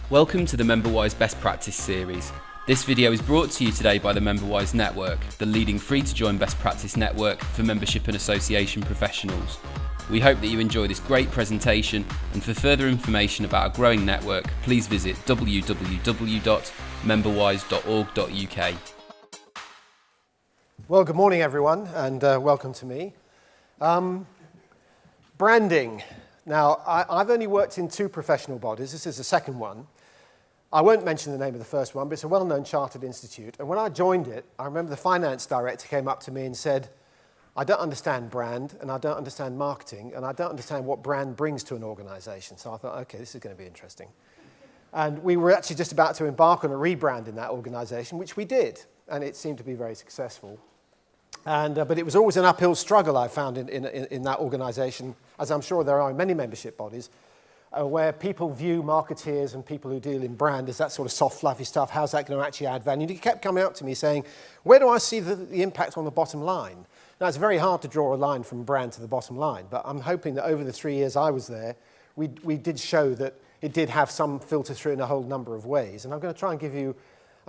Welcome to the MemberWise Best Practice series. This video is brought to you today by the MemberWise Network, the leading free-to-join best practice network for membership and association professionals. We hope that you enjoy this great presentation, and for further information about our growing network, please visit www.memberwise.org.uk. Well, good morning everyone, and welcome to me. Branding. Now, I've only worked in two professional bodies. This is the second one. I won't mention the name of the first one, but it's a well-known chartered institute. And when I joined it, I remember the finance director came up to me and said, I don't understand brand, and I don't understand marketing, and I don't understand what brand brings to an organization. So I thought, okay, this is going to be interesting. And we were actually just about to embark on a rebrand in that organization, which we did, and it seemed to be very successful. But it was always an uphill struggle, I found, in that organization, as I'm sure there are in many membership bodies, where people view marketeers and people who deal in brand as that sort of soft, fluffy stuff. How's that going to actually add value? And he kept coming up to me saying, where do I see the impact on the bottom line? Now, it's very hard to draw a line from brand to the bottom line, but I'm hoping that over the 3 years I was there, we did show that it did have some filter through in a whole number of ways. And I'm going to try and I'm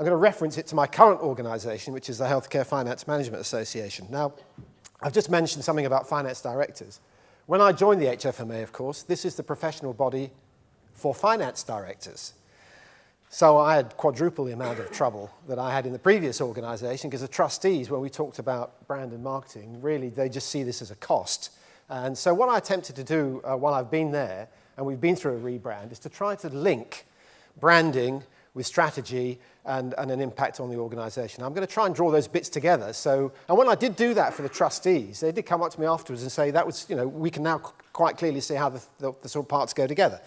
going to reference it to my current organization, which is the Healthcare Finance Management Association. Now, I've just mentioned something about finance directors. When I joined the HFMA, of course, this is the professional body for finance directors. So I had quadruple the amount of trouble that I had in the previous organization, because the trustees, when we talked about brand and marketing, really, they just see this as a cost. And so what I attempted to do while I've been there, and we've been through a rebrand, is to try to link branding with strategy and an impact on the organization. I'm going to try and draw those bits together. And when I did do that for the trustees, they did come up to me afterwards and say, that was, we can now quite clearly see how the sort of parts go together.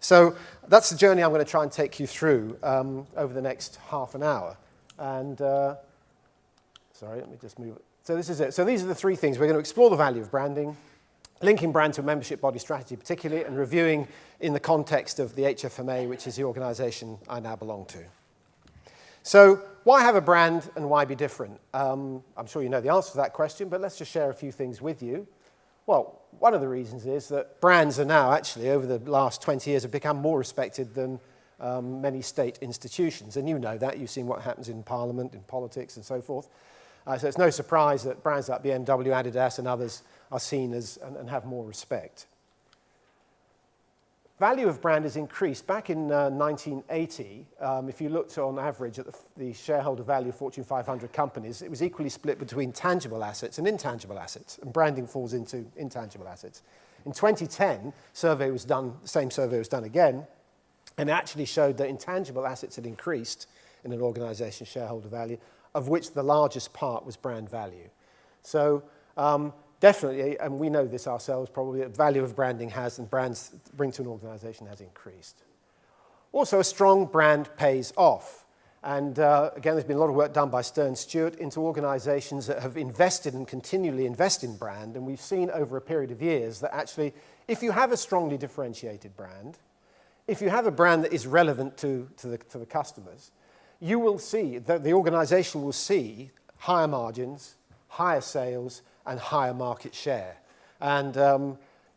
So that's the journey I'm going to try and take you through over the next half an hour. And, sorry, let me just move it. So this is it. So these are the three things. We're going to explore the value of branding, linking brand to a membership body strategy particularly, and reviewing in the context of the HFMA, which is the organization I now belong to. So why have a brand and why be different? I'm sure you know the answer to that question, but let's just share a few things with you. Well, one of the reasons is that brands are now actually, over the last 20 years, have become more respected than many state institutions. And you know that. You've seen what happens in Parliament, in politics, and so forth. So it's no surprise that brands like BMW, Adidas, and others are seen as and have more respect. Value of brand has increased. Back in 1980, if you looked on average at the shareholder value of Fortune 500 companies, it was equally split between tangible assets and intangible assets, and branding falls into intangible assets. In 2010, the same survey was done again, and it actually showed that intangible assets had increased in an organization's shareholder value, of which the largest part was brand value. So definitely, and we know this ourselves probably, the value of branding has, and brands bring to an organization, has increased. Also, a strong brand pays off. And again, there's been a lot of work done by Stern Stewart into organizations that have invested and continually invest in brand. And we've seen over a period of years that actually, if you have a strongly differentiated brand, if you have a brand that is relevant to the customers, you will see that the organization will see higher margins, higher sales, and higher market share. And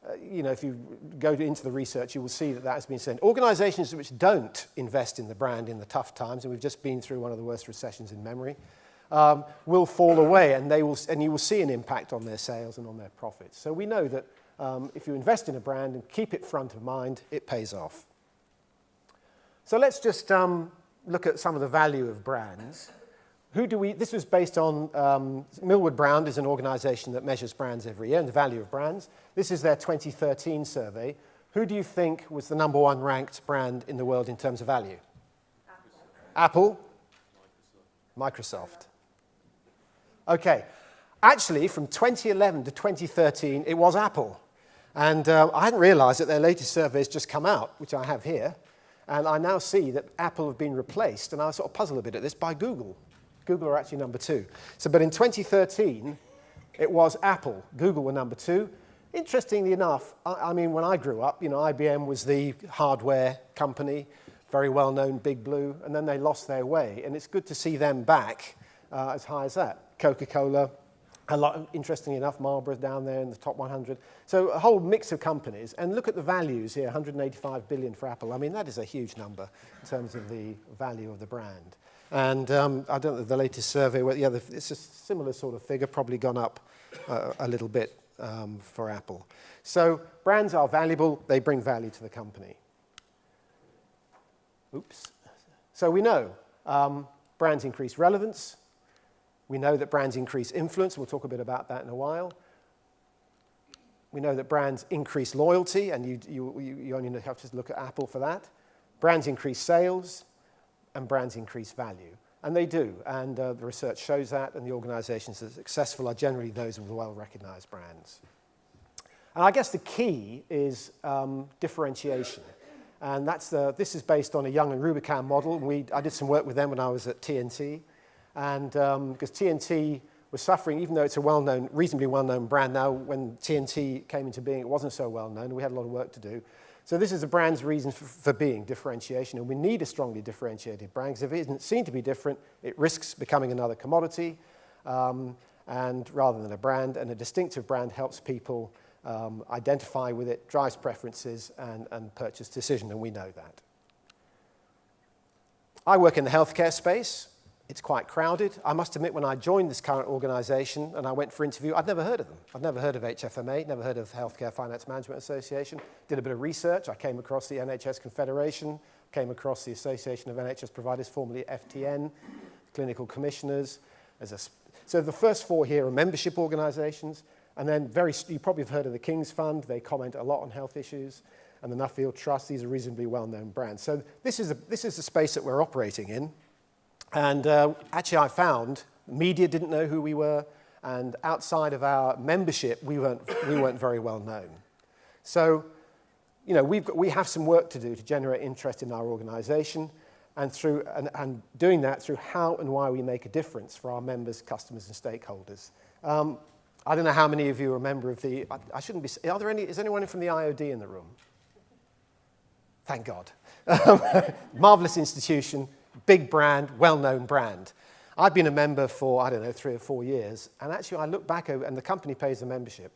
if you go into the research, you will see that has been said. Organizations which don't invest in the brand in the tough times, and we've just been through one of the worst recessions in memory, will fall away, and you will see an impact on their sales and on their profits. So we know that if you invest in a brand and keep it front of mind, it pays off. So let's just look at some of the value of brands. This was based on, Millward Brown is an organization that measures brands every year and the value of brands. This is their 2013 survey. Who do you think was the number one ranked brand in the world in terms of value? Apple? Microsoft. Okay. Actually, from 2011 to 2013, it was Apple. And I hadn't realized that their latest survey has just come out, which I have here. And I now see that Apple have been replaced, and I was sort of puzzled a bit at this, by Google. Google are actually number two. But in 2013, it was Apple. Google were number two. Interestingly enough, I mean, when I grew up, IBM was the hardware company, very well-known, Big Blue, and then they lost their way. And it's good to see them back as high as that. Coca-Cola, A lot, interestingly enough, Marlboro's down there in the top 100. So a whole mix of companies. And look at the values here, 185 billion for Apple. I mean, that is a huge number in terms of the value of the brand. And I don't know the latest survey, it's a similar sort of figure, probably gone up a little bit for Apple. So brands are valuable, they bring value to the company. Oops. So we know brands increase relevance. We know that brands increase influence. We'll talk a bit about that in a while. We know that brands increase loyalty, and you only have to look at Apple for that. Brands increase sales, and brands increase value. And they do, and the research shows that, and the organizations that are successful are generally those with well-recognized brands. And I guess the key is differentiation. And this is based on a Young and Rubicam model. I did some work with them when I was at TNT. And because TNT was suffering, even though it's a reasonably well-known brand now, when TNT came into being, it wasn't so well-known. We had a lot of work to do. So this is a brand's reason for being, differentiation. And we need a strongly differentiated brand, because if it isn't seen to be different, it risks becoming another commodity, and rather than a brand. And a distinctive brand helps people identify with it, drives preferences, and purchase decision, and we know that. I work in the healthcare space. It's quite crowded. I must admit, when I joined this current organization and I went for interview, I'd never heard of them. I'd never heard of HFMA, never heard of Healthcare Finance Management Association. Did a bit of research. I came across the NHS Confederation, came across the Association of NHS Providers, formerly FTN, Clinical Commissioners. So the first four here are membership organizations. And then you probably have heard of the King's Fund. They comment a lot on health issues. And the Nuffield Trust. These are reasonably well-known brands. So this is the space that we're operating in. And actually, I found media didn't know who we were, and outside of our membership, we weren't very well known. So, we have some work to do to generate interest in our organisation, and doing that through how and why we make a difference for our members, customers, and stakeholders. I don't know how many of you are a member of the. I shouldn't be. Is anyone from the IOD in the room? Thank God. Marvelous institution. Big brand, well-known brand. I've been a member for, 3 or 4 years, and actually I look back over, and the company pays the membership.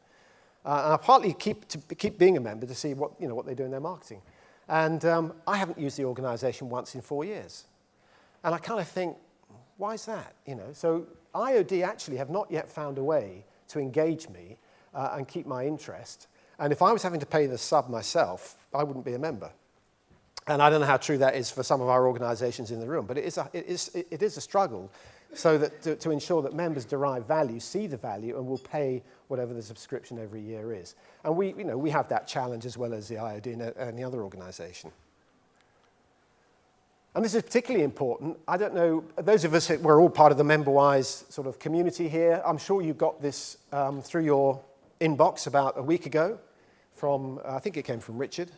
And I partly keep being a member to see what they do in their marketing. And I haven't used the organisation once in 4 years. And I kind of think, why is that? So IOD actually have not yet found a way to engage me and keep my interest. And if I was having to pay the sub myself, I wouldn't be a member. And I don't know how true that is for some of our organizations in the room, but it is a struggle so that to ensure that members derive value, see the value, and will pay whatever the subscription every year is. And we have that challenge as well as the IOD and any other organization. And this is particularly important. I don't know, those of us, we're all part of the MemberWise sort of community here. I'm sure you got this through your inbox about a week ago from, I think it came from Richard.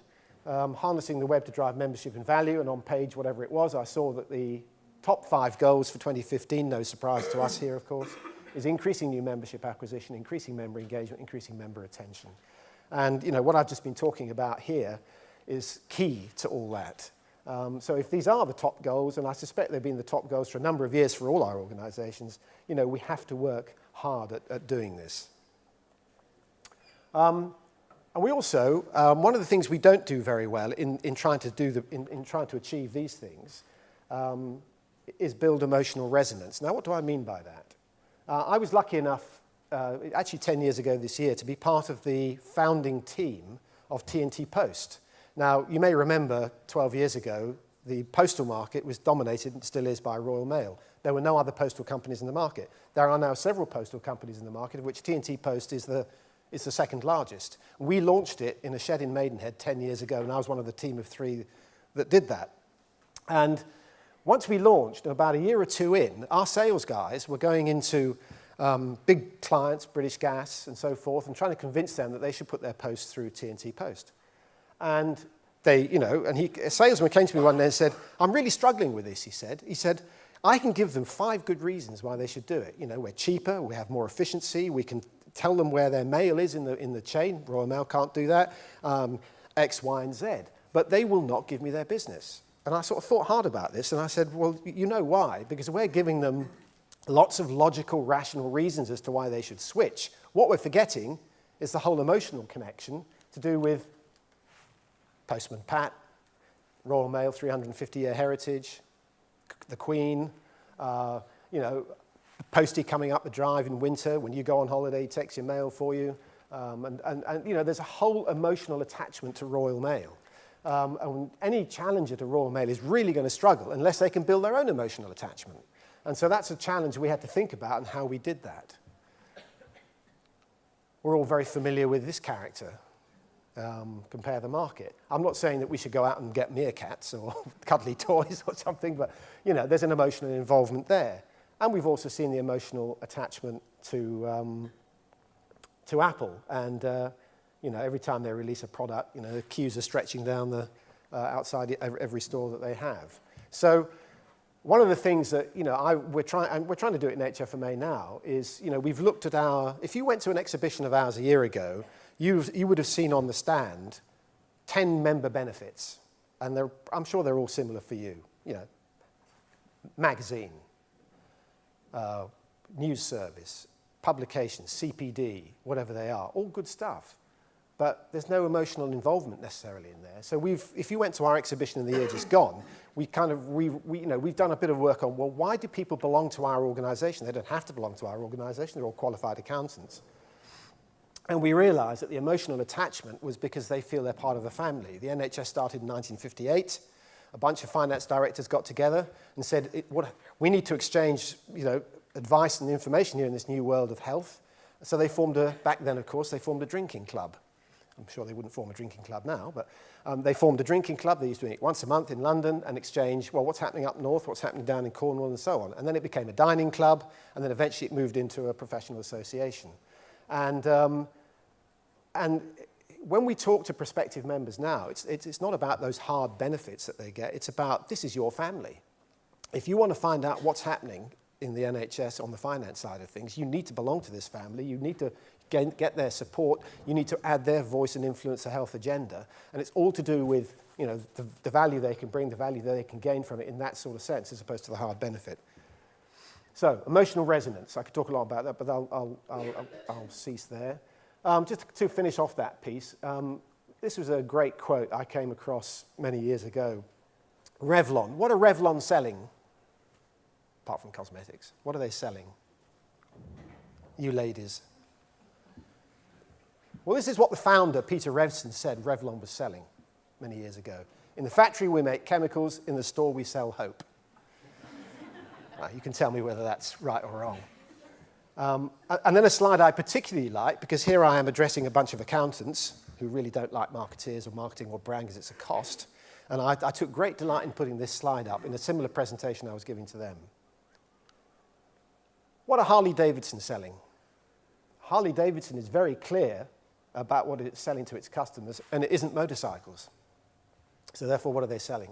Harnessing the web to drive membership and value, and on page whatever it was, I saw that the top 5 goals for 2015, no surprise to us here, of course, is increasing new membership acquisition, increasing member engagement, increasing member retention. And what I've just been talking about here is key to all that. So if these are the top goals, and I suspect they've been the top goals for a number of years for all our organizations, we have to work hard at doing this. And we also, one of the things we don't do very well in trying to achieve these things is build emotional resonance. Now, what do I mean by that? I was lucky enough, actually 10 years ago this year, to be part of the founding team of TNT Post. Now, you may remember 12 years ago, the postal market was dominated, and still is, by Royal Mail. There were no other postal companies in the market. There are now several postal companies in the market, of which TNT Post is the second largest. We launched it in a shed in Maidenhead 10 years ago, and I was one of the team of 3 that did that. And once we launched, about a year or 2 in, our sales guys were going into big clients, British Gas and so forth, and trying to convince them that they should put their posts through TNT Post. And a salesman came to me one day and said, "I'm really struggling with this," he said, "I can give them 5 good reasons why they should do it. We're cheaper, we have more efficiency, we can tell them where their mail is in the chain. Royal Mail can't do that, X, Y, and Z. But they will not give me their business." And I sort of thought hard about this, and I said, well, you know why? Because we're giving them lots of logical, rational reasons as to why they should switch. What we're forgetting is the whole emotional connection to do with Postman Pat, Royal Mail, 350-year heritage, the Queen, postie coming up the drive in winter. When you go on holiday, he takes your mail for you. There's a whole emotional attachment to Royal Mail. And any challenger to Royal Mail is really going to struggle unless they can build their own emotional attachment. And so that's a challenge we had to think about and how we did that. We're all very familiar with this character, Compare the Market. I'm not saying that we should go out and get meerkats or cuddly toys or something, but there's an emotional involvement there. And we've also seen the emotional attachment to Apple. And every time they release a product, the queues are stretching down the outside every store that they have. So one of the things that we're trying to do it in HFMA now is we've looked at if you went to an exhibition of ours a year ago, you would have seen on the stand 10 member benefits, and I'm sure they're all similar for you. Magazine, news service, publications, CPD, whatever they are, all good stuff. But there's no emotional involvement necessarily in there. So if you went to our exhibition in the year just gone, we've done a bit of work on, well, why do people belong to our organization? They don't have to belong to our organization. They're all qualified accountants. And we realized that the emotional attachment was because they feel they're part of a family. The NHS started in 1958. A bunch of finance directors got together and said, we need to exchange, advice and information here in this new world of health. So they formed back then, of course, they formed a drinking club. I'm sure they wouldn't form a drinking club now, but they formed a drinking club. They used to do it once a month in London and exchange, well, what's happening up north, what's happening down in Cornwall, and so on. And then it became a dining club, and then eventually it moved into a professional association. And when we talk to prospective members now, it's not about those hard benefits that they get. It's about, this is your family. If you want to find out what's happening in the NHS on the finance side of things, you need to belong to this family. You need to get their support. You need to add their voice and influence the health agenda. And it's all to do with the value they can bring, the value that they can gain from it in that sort of sense, as opposed to the hard benefit. So, emotional resonance. I could talk a lot about that, but I'll cease there. Just to finish off that piece, this was a great quote I came across many years ago. Revlon. What are Revlon selling? Apart from cosmetics. What are they selling? You ladies. Well, this is what the founder, Peter Revson, said Revlon was selling many years ago. In the factory, we make chemicals. In the store, we sell hope. Right, you can tell me whether that's right or wrong. And then a slide I particularly like, because here I am addressing a bunch of accountants who really don't like marketeers or marketing or brand because it's a cost. And I took great delight in putting this slide up in a similar presentation I was giving to them. What are Harley-Davidson selling? Harley-Davidson is very clear about what it's selling to its customers, and it isn't motorcycles. So therefore, what are they selling?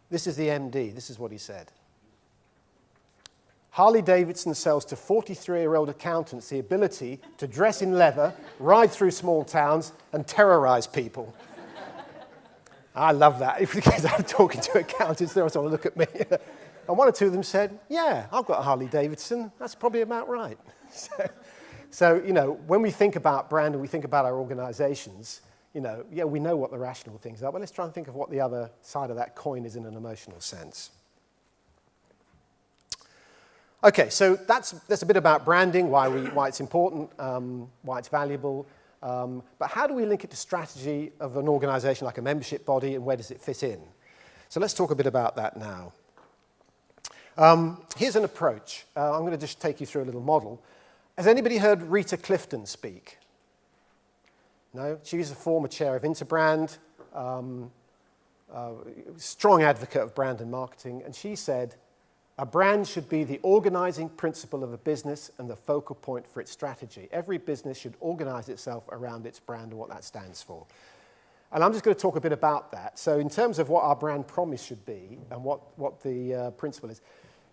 This is the MD. This is what he said. Harley-Davidson sells to 43-year-old accountants the ability to dress in leather, ride through small towns, and terrorize people. I love that, because I'm talking to accountants, they all look at me. And one or two of them said, yeah, I've got a Harley-Davidson. That's probably about right. So, when we think about brand and we think about our organizations, we know what the rational things are, but let's try and think of what the other side of that coin is in an emotional sense. Okay, so that's a bit about branding, why it's important, why it's valuable. But how do we link it to strategy of an organization like a membership body, and where does it fit in? So let's talk a bit about that now. Here's an approach. I'm going to just take you through a little model. Has anybody heard Rita Clifton speak? No? She's a former chair of Interbrand, strong advocate of brand and marketing, and she said, a brand should be the organizing principle of a business and the focal point for its strategy. Every business should organize itself around its brand and what that stands for. And I'm just going to talk a bit about that. So in terms of what our brand promise should be and what the principle is,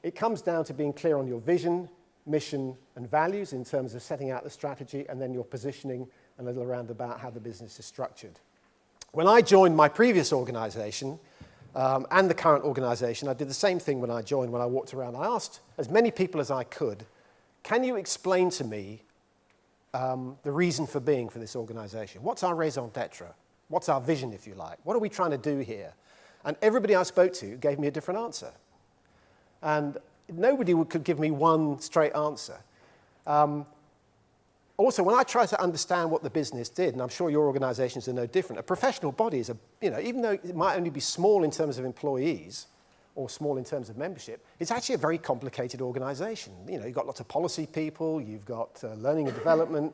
it comes down to being clear on your vision, mission, and values in terms of setting out the strategy, and then your positioning and a little around about how the business is structured. When I joined my previous organization, and the current organisation. I did the same thing when I joined, when I walked around. I asked as many people as I could, can you explain to me the reason for being for this organisation? What's our raison d'etre? What's our vision, if you like? What are we trying to do here? And everybody I spoke to gave me a different answer. And nobody could give me one straight answer. Also, when I try to understand what the business did, and I'm sure your organisations are no different, a professional body is, even though it might only be small in terms of employees or small in terms of membership, it's actually a very complicated organisation. You've got lots of policy people, you've got learning and development,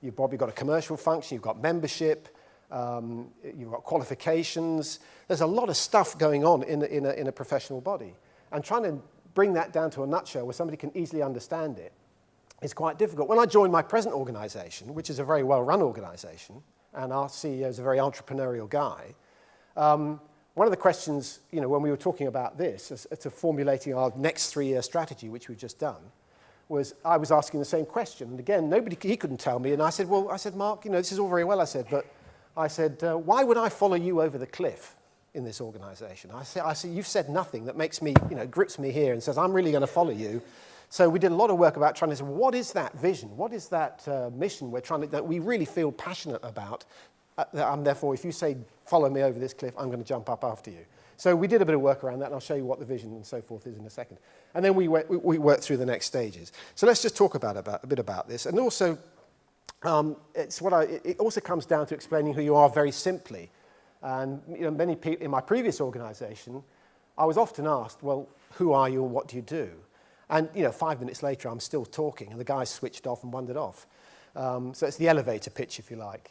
you've probably got a commercial function, you've got membership, you've got qualifications. There's a lot of stuff going on in a professional body. And trying to bring that down to a nutshell where somebody can easily understand it is quite difficult. When I joined my present organisation, which is a very well-run organisation, and our CEO is a very entrepreneurial guy, one of the questions, when we were talking about this, as to formulating our next 3-year strategy, which we've just done, was I was asking the same question. And again, he couldn't tell me. And I said, Mark, this is all very well, but why would I follow you over the cliff in this organisation? I said, you've said nothing that makes me, grips me here and says, I'm really going to follow you. So we did a lot of work about trying to say, what is that vision? What is that mission that we really feel passionate about? Therefore, if you say, follow me over this cliff, I'm going to jump up after you. So we did a bit of work around that, and I'll show you what the vision and so forth is in a second. And then we worked through the next stages. So let's just talk a bit about this. And also, it also comes down to explaining who you are very simply. And many people in my previous organisation, I was often asked, well, who are you and what do you do? And 5 minutes later, I'm still talking, and the guy's switched off and wandered off. So it's the elevator pitch, if you like.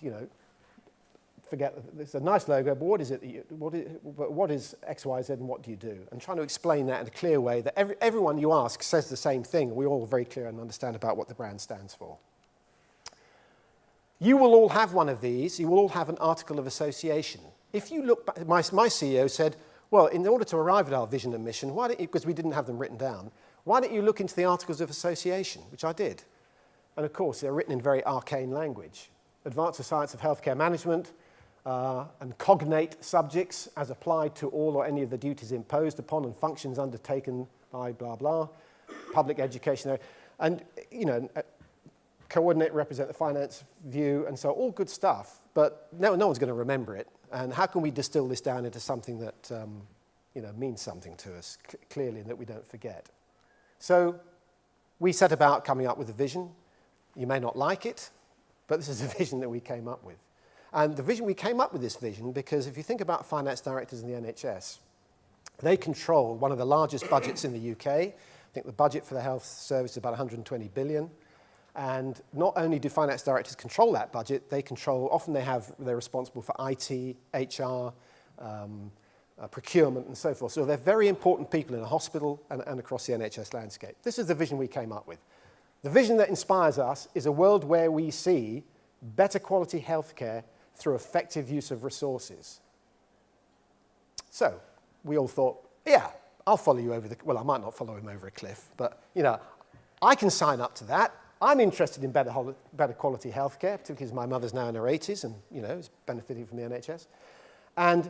Forget it's a nice logo, but what is it? What is X, Y, Z, and what do you do? And trying to explain that in a clear way that everyone you ask says the same thing. We're all very clear and understand about what the brand stands for. You will all have one of these. You will all have an article of association. If you look back, my CEO said, well, in order to arrive at our vision and mission, why don't you, because we didn't have them written down, why don't you look into the articles of association, which I did. And of course, they're written in very arcane language. Advance the science of healthcare management and cognate subjects as applied to all or any of the duties imposed upon and functions undertaken by blah, blah, public education. And, coordinate, represent the finance view, and so all good stuff, but no one's going to remember it. And how can we distill this down into something that means something to us clearly and that we don't forget? So we set about coming up with a vision. You may not like it, but this is a vision that we came up with. And we came up with this vision because if you think about finance directors in the NHS, they control one of the largest budgets in the UK. I think the budget for the health service is about 120 billion. And not only do finance directors control that budget, often they're responsible for IT, HR, procurement, and so forth. So they're very important people in a hospital and across the NHS landscape. This is the vision we came up with. The vision that inspires us is a world where we see better quality healthcare through effective use of resources. So we all thought, yeah, I'll follow you well, I might not follow him over a cliff, but, I can sign up to that. I'm interested in better quality healthcare, particularly as my mother's now in her 80s and, is benefiting from the NHS. And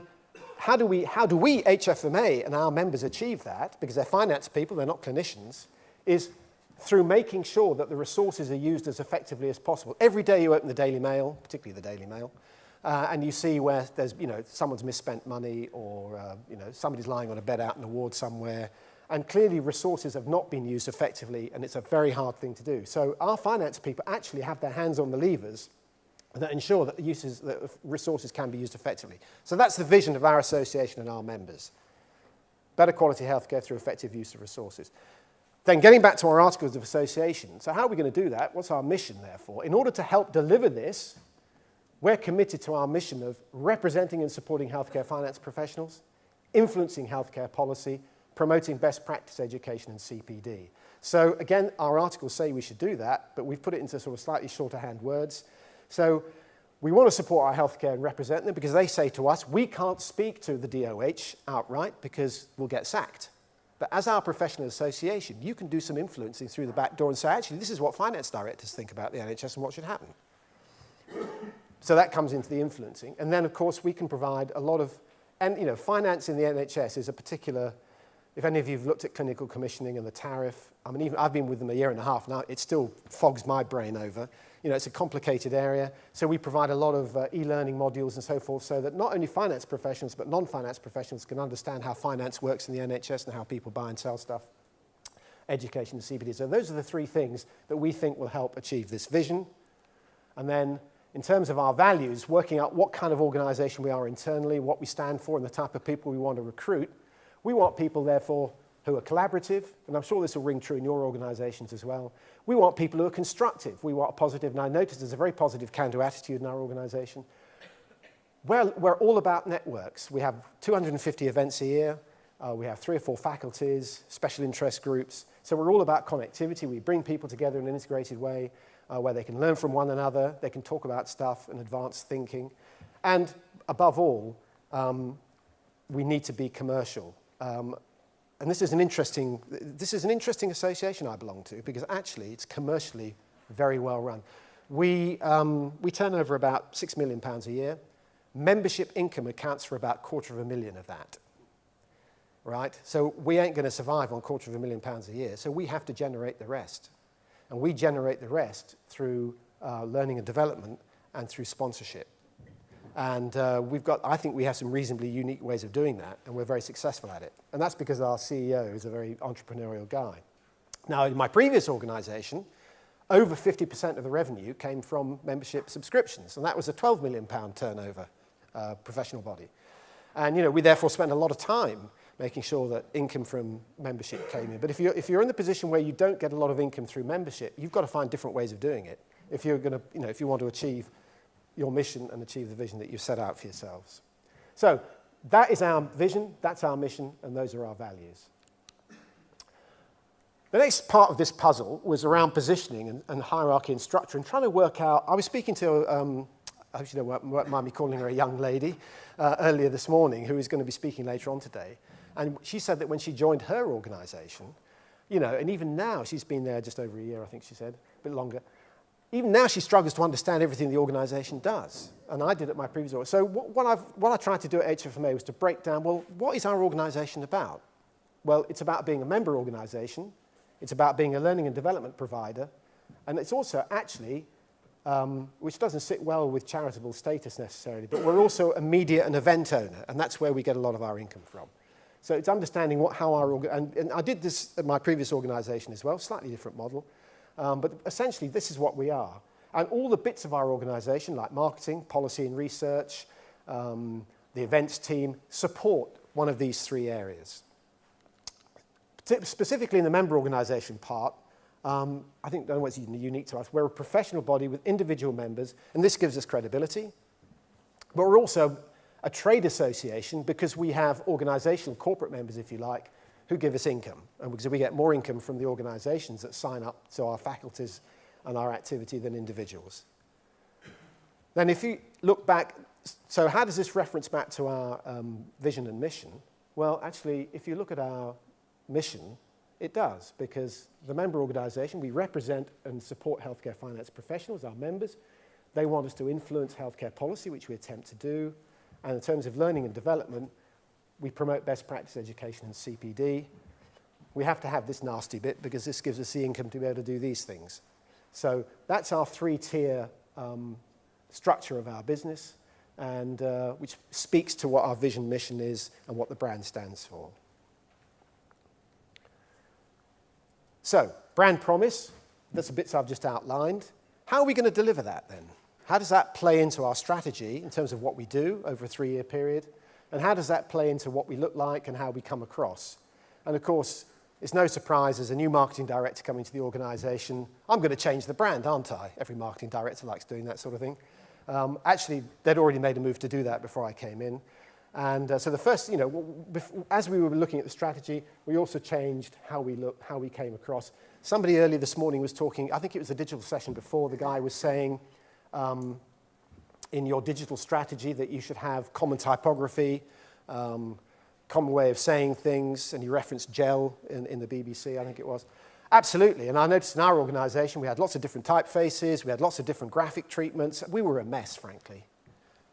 how do we, HFMA and our members achieve that, because they're finance people, they're not clinicians, is through making sure that the resources are used as effectively as possible. Every day you open the Daily Mail, particularly the Daily Mail, and you see where there's, someone's misspent money or, somebody's lying on a bed out in a ward somewhere. And clearly resources have not been used effectively, and it's a very hard thing to do. So our finance people actually have their hands on the levers that ensure that that resources can be used effectively. So that's the vision of our association and our members. Better quality healthcare through effective use of resources. Then getting back to our articles of association. So how are we going to do that? What's our mission, therefore? In order to help deliver this, we're committed to our mission of representing and supporting healthcare finance professionals, influencing healthcare policy, promoting best practice education and CPD. So again, our articles say we should do that, but we've put it into sort of slightly shorter hand words. So we want to support our healthcare and represent them because they say to us, we can't speak to the DOH outright because we'll get sacked. But as our professional association, you can do some influencing through the back door and say, actually, this is what finance directors think about the NHS and what should happen. So that comes into the influencing. And then, of course, we can provide a lot of And finance in the NHS is a particular, if any of you have looked at clinical commissioning and the tariff, I mean, even I've been with them a year and a half now, it still fogs my brain over. It's a complicated area, so we provide a lot of e-learning modules and so forth so that not only finance professionals but non-finance professionals can understand how finance works in the NHS and how people buy and sell stuff, education and CPD. So those are the three things that we think will help achieve this vision. And then in terms of our values, working out what kind of organisation we are internally, what we stand for and the type of people we want to recruit. We want people, therefore, who are collaborative, and I'm sure this will ring true in your organisations as well. We want people who are constructive. We want a positive, and I notice there's a very positive can-do attitude in our organisation. We're all about networks. We have 250 events a year. We have 3 or 4 faculties, special interest groups. So we're all about connectivity. We bring people together in an integrated way where they can learn from one another, they can talk about stuff and advanced thinking. And above all, we need to be commercial. And this is an interesting association I belong to because actually it's commercially very well run. We turn over about £6 million a year. Membership income accounts for about £250,000 of that. Right? So we ain't going to survive on £250,000 a year, so we have to generate the rest. And we generate the rest through learning and development and through sponsorship. And I think we have some reasonably unique ways of doing that, and we're very successful at it. And that's because our CEO is a very entrepreneurial guy. Now, in my previous organisation, over 50% of the revenue came from membership subscriptions, and that was a £12 million turnover professional body. And we therefore spent a lot of time making sure that income from membership came in. But if you're in the position where you don't get a lot of income through membership, you've got to find different ways of doing it if you're going to, if you want to achieve your mission and achieve the vision that you've set out for yourselves. So that is our vision, that's our mission, and those are our values. The next part of this puzzle was around positioning and hierarchy and structure and trying to work out, I was speaking to, I hope you don't mind me calling her a young lady, earlier this morning, who is going to be speaking later on today. And she said that when she joined her organisation, and even now, she's been there just over a year, I think she said, a bit longer, even now she struggles to understand everything the organisation does. And I did at my previous organisation. So what I tried to do at HFMA was to break down, well, what is our organisation about? Well, it's about being a member organisation. It's about being a learning and development provider. And it's also actually, which doesn't sit well with charitable status necessarily, but we're also a media and event owner. And that's where we get a lot of our income from. So it's understanding and I did this at my previous organisation as well, slightly different model. But essentially, this is what we are. And all the bits of our organisation, like marketing, policy and research, the events team, support one of these 3 areas. Specifically in the member organisation part, I think what's unique to us, we're a professional body with individual members, and this gives us credibility. But we're also a trade association because we have organisational corporate members, if you like, who give us income, and because we get more income from the organisations that sign up to our faculties and our activity than individuals. Then if you look back, so how does this reference back to our vision and mission? Well, actually, if you look at our mission, it does, because the member organisation, we represent and support healthcare finance professionals, our members. They want us to influence healthcare policy, which we attempt to do, and in terms of learning and development, we promote best practice education and CPD. We have to have this nasty bit because this gives us the income to be able to do these things. So that's our 3-tier structure of our business, and which speaks to what our vision mission is and what the brand stands for. So, brand promise, that's the bits I've just outlined. How are we going to deliver that then? How does that play into our strategy in terms of what we do over a 3-year period? And how does that play into what we look like and how we come across? And of course, it's no surprise as a new marketing director coming to the organisation, I'm going to change the brand, aren't I? Every marketing director likes doing that sort of thing. Actually, they'd already made a move to do that before I came in. And so the first, as we were looking at the strategy, we also changed how we came across. Somebody earlier this morning was talking, I think it was a digital session before, the guy was saying, in your digital strategy that you should have common typography, common way of saying things, and you referenced GEL in the BBC, I think it was. Absolutely, and I noticed in our organisation we had lots of different typefaces, we had lots of different graphic treatments. We were a mess, frankly.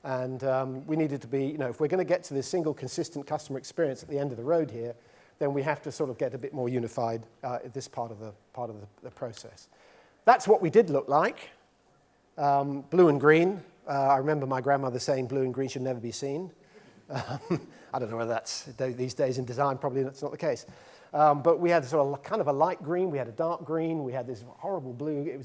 And we needed to be, if we're going to get to this single consistent customer experience at the end of the road here, then we have to sort of get a bit more unified at this part of the process. That's what we did look like. Blue and green. I remember my grandmother saying blue and green should never be seen. I don't know whether that's these days in design, probably that's not the case. But we had sort of kind of a light green, we had a dark green, we had this horrible blue.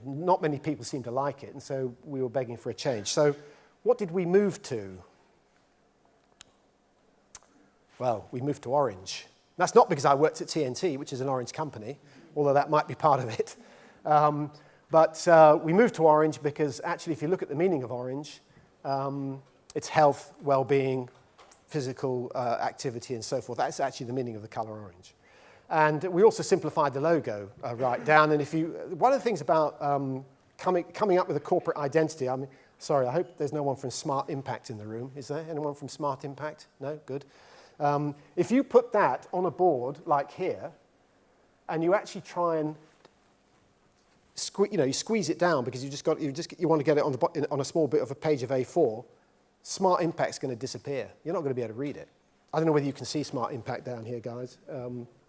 Not many people seemed to like it, and so we were begging for a change. So what did we move to? Well, we moved to orange. That's not because I worked at TNT, which is an orange company, although that might be part of it. But we moved to orange because actually, if you look at the meaning of orange, it's health, well-being, physical activity, and so forth. That's actually the meaning of the color orange. And we also simplified the logo right down. And one of the things about coming up with a corporate identity, sorry, I hope there's no one from Smart Impact in the room. Is there anyone from Smart Impact? No? Good. If you put that on a board like here, and you actually try and you squeeze it down because you want to get it on a small bit of a page of A4, Smart Impact's going to disappear. You're not going to be able to read it. I don't know whether you can see Smart Impact down here, guys.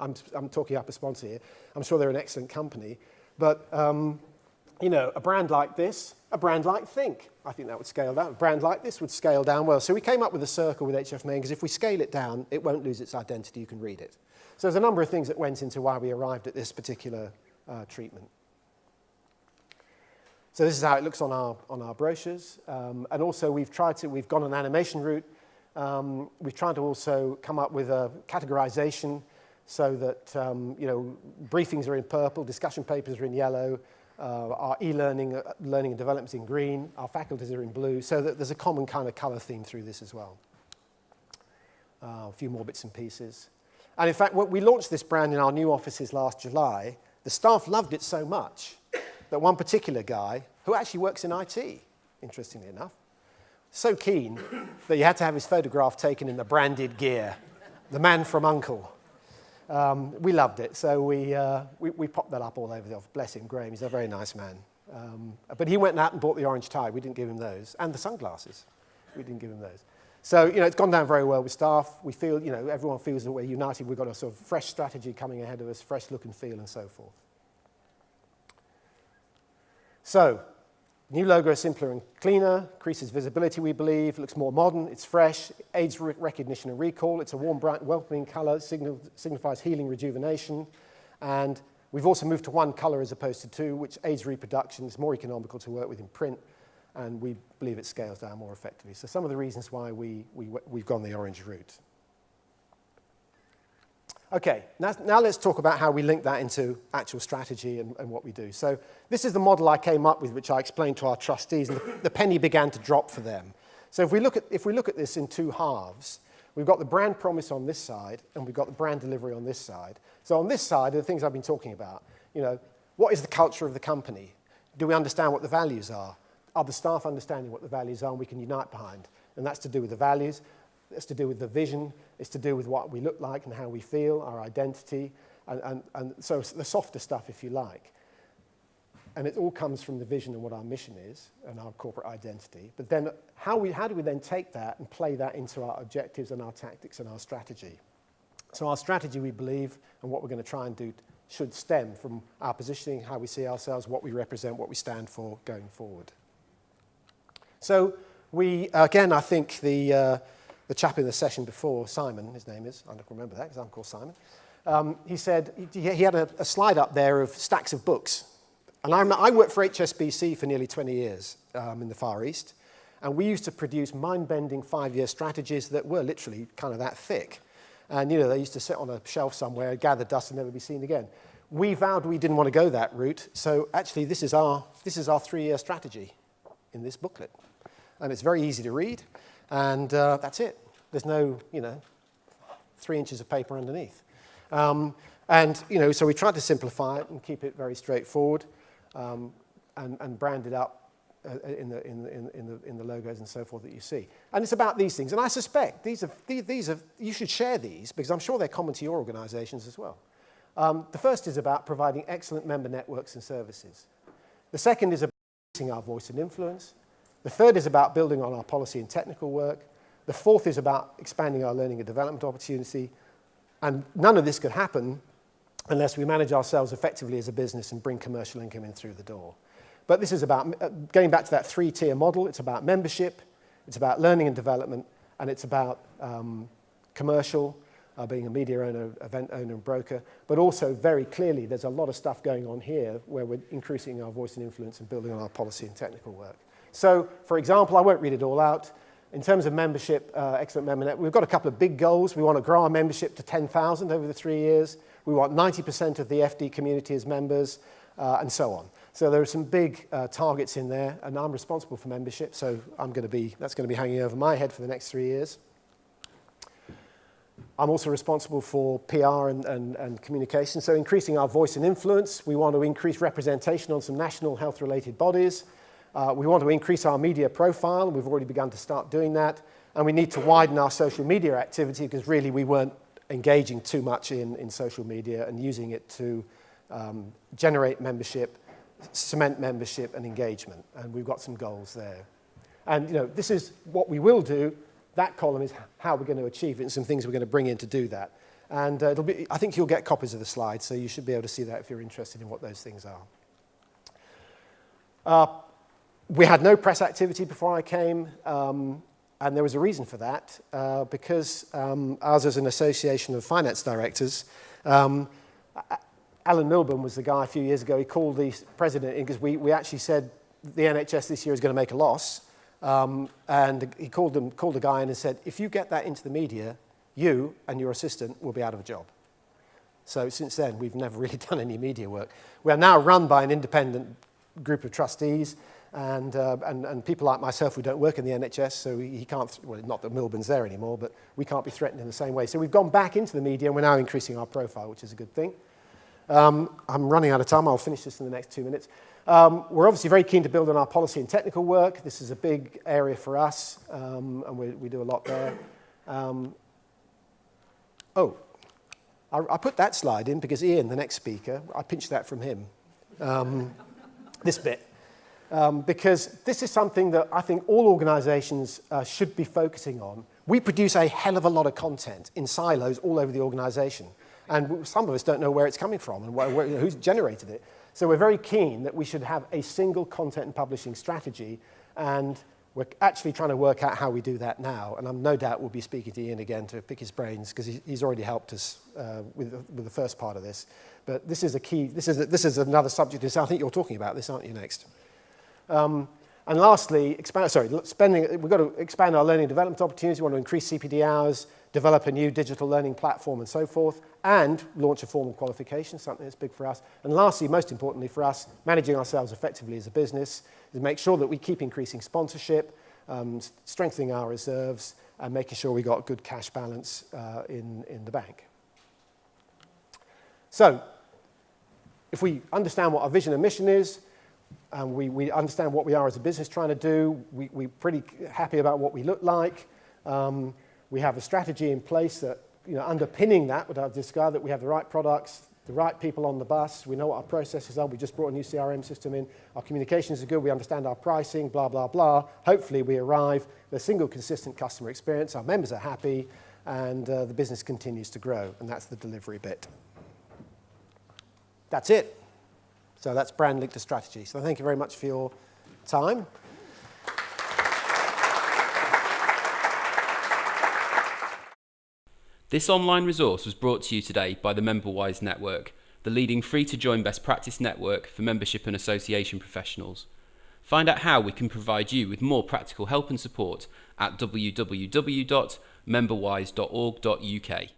I'm talking up a sponsor here. I'm sure they're an excellent company. But, a brand like this, a brand like Think, I think that would scale down. A brand like this would scale down well. So we came up with a circle with HFMA, because if we scale it down, it won't lose its identity. You can read it. So there's a number of things that went into why we arrived at this particular treatment. So this is how it looks on our brochures. And also we've gone an animation route. We've tried to also come up with a categorization so that, briefings are in purple, discussion papers are in yellow, our e-learning, learning and development is in green, our faculties are in blue, so that there's a common kind of color theme through this as well. A few more bits and pieces. And in fact, when we launched this brand in our new offices last July, the staff loved it so much that one particular guy, who actually works in IT, interestingly enough, so keen that he had to have his photograph taken in the branded gear, the man from Uncle. We loved it, so we popped that up all over the office. Bless him, Graham, he's a very nice man. But he went out and bought the orange tie. We didn't give him those. And the sunglasses. We didn't give him those. So, it's gone down very well with staff. We feel, everyone feels that we're united. We've got a sort of fresh strategy coming ahead of us, fresh look and feel and so forth. So, new logo is simpler and cleaner, increases visibility, we believe, looks more modern, it's fresh, aids recognition and recall, it's a warm, bright, welcoming color, signifies healing, rejuvenation, and we've also moved to one color as opposed to two, which aids reproduction, it's more economical to work with in print, and we believe it scales down more effectively. So some of the reasons why we've gone the orange route. Okay, now let's talk about how we link that into actual strategy and what we do. So this is the model I came up with, which I explained to our trustees, and the penny began to drop for them. So if we look at this in two halves, we've got the brand promise on this side, and we've got the brand delivery on this side. So on this side are the things I've been talking about. What is the culture of the company? Do we understand what the values are? Are the staff understanding what the values are and we can unite behind? And that's to do with the values. It's to do with the vision, it's to do with what we look like and how we feel, our identity, and so the softer stuff, if you like. And it all comes from the vision and what our mission is and our corporate identity. But then how do we then take that and play that into our objectives and our tactics and our strategy? So our strategy, we believe, and what we're going to try and do should stem from our positioning, how we see ourselves, what we represent, what we stand for going forward. So again, I think the chap in the session before, Simon, his name is, I don't remember that because I'm called Simon, he said, he had a slide up there of stacks of books. And I worked for HSBC for nearly 20 years in the Far East, and we used to produce mind-bending 5-year strategies that were literally kind of that thick. And they used to sit on a shelf somewhere, gather dust and never be seen again. We vowed we didn't want to go that route, so actually this is our 3-year strategy in this booklet. And it's very easy to read, and that's it. There's no, 3 inches of paper underneath. So we tried to simplify it and keep it very straightforward, and brand it up in the logos and so forth that you see. And it's about these things. And I suspect these are you should share these because I'm sure they're common to your organizations as well. The first is about providing excellent member networks and services. The second is about our voice and influence. The third is about building on our policy and technical work. The fourth is about expanding our learning and development opportunity. And none of this could happen unless we manage ourselves effectively as a business and bring commercial income in through the door. But this is about, going back to that three-tier model, it's about membership, it's about learning and development, and it's about commercial, being a media owner, event owner and broker, but also very clearly there's a lot of stuff going on here where we're increasing our voice and influence and building on our policy and technical work. So, for example, I won't read it all out. In terms of membership, Excellent Member Net, we've got a couple of big goals. We want to grow our membership to 10,000 over the 3 years. We want 90% of the FD community as members, and so on. So there are some big targets in there, and I'm responsible for membership, so that's going to be hanging over my head for the next 3 years. I'm also responsible for PR and communication, so increasing our voice and influence. We want to increase representation on some national health-related bodies. We want to increase our media profile, and we've already begun to start doing that. And we need to widen our social media activity because really we weren't engaging too much in social media and using it to generate membership, cement membership and engagement. And we've got some goals there. And this is what we will do. That column is how we're going to achieve it and some things we're going to bring in to do that. And I think you'll get copies of the slides, so you should be able to see that if you're interested in what those things are. We had no press activity before I came, and there was a reason for that, because ours is an association of finance directors. Alan Milburn was the guy a few years ago. He called the president in because we actually said the NHS this year is going to make a loss. And he called the guy in and said, if you get that into the media, you and your assistant will be out of a job. So since then, we've never really done any media work. We are now run by an independent group of trustees and people like myself who don't work in the NHS, so he can't, well, not that Milburn's there anymore, but we can't be threatened in the same way. So we've gone back into the media and we're now increasing our profile, which is a good thing. I'm running out of time. I'll finish this in the next 2 minutes. We're obviously very keen to build on our policy and technical work. This is a big area for us, and we do a lot there. I put that slide in because Ian, the next speaker, I pinched that from him, this bit, because this is something that I think all organisations should be focusing on. We produce a hell of a lot of content in silos all over the organisation, and some of us don't know where it's coming from and who's generated it. So we're very keen that we should have a single content and publishing strategy, and we're actually trying to work out how we do that now. And I'm no doubt we'll be speaking to Ian again to pick his brains because he's already helped us with the first part of this. But this is a key. This is another subject. I think you're talking about this, aren't you? Next. And lastly, we've got to expand our learning and development opportunities. We want to increase CPD hours, develop a new digital learning platform and so forth, and launch a formal qualification, something that's big for us. And lastly, most importantly for us, managing ourselves effectively as a business is make sure that we keep increasing sponsorship, strengthening our reserves, and making sure we got good cash balance in the bank. So, if we understand what our vision and mission is, and we understand what we are as a business trying to do, we're pretty happy about what we look like. We have a strategy in place that, underpinning that, what I've described, that we have the right products, the right people on the bus, we know what our processes are, we just brought a new CRM system in, our communications are good, we understand our pricing, blah, blah, blah. Hopefully we arrive at a single consistent customer experience, our members are happy, and the business continues to grow, and that's the delivery bit. That's it. So that's brand linked to strategy. So thank you very much for your time. This online resource was brought to you today by the MemberWise Network, the leading free-to-join best practice network for membership and association professionals. Find out how we can provide you with more practical help and support at www.memberwise.org.uk.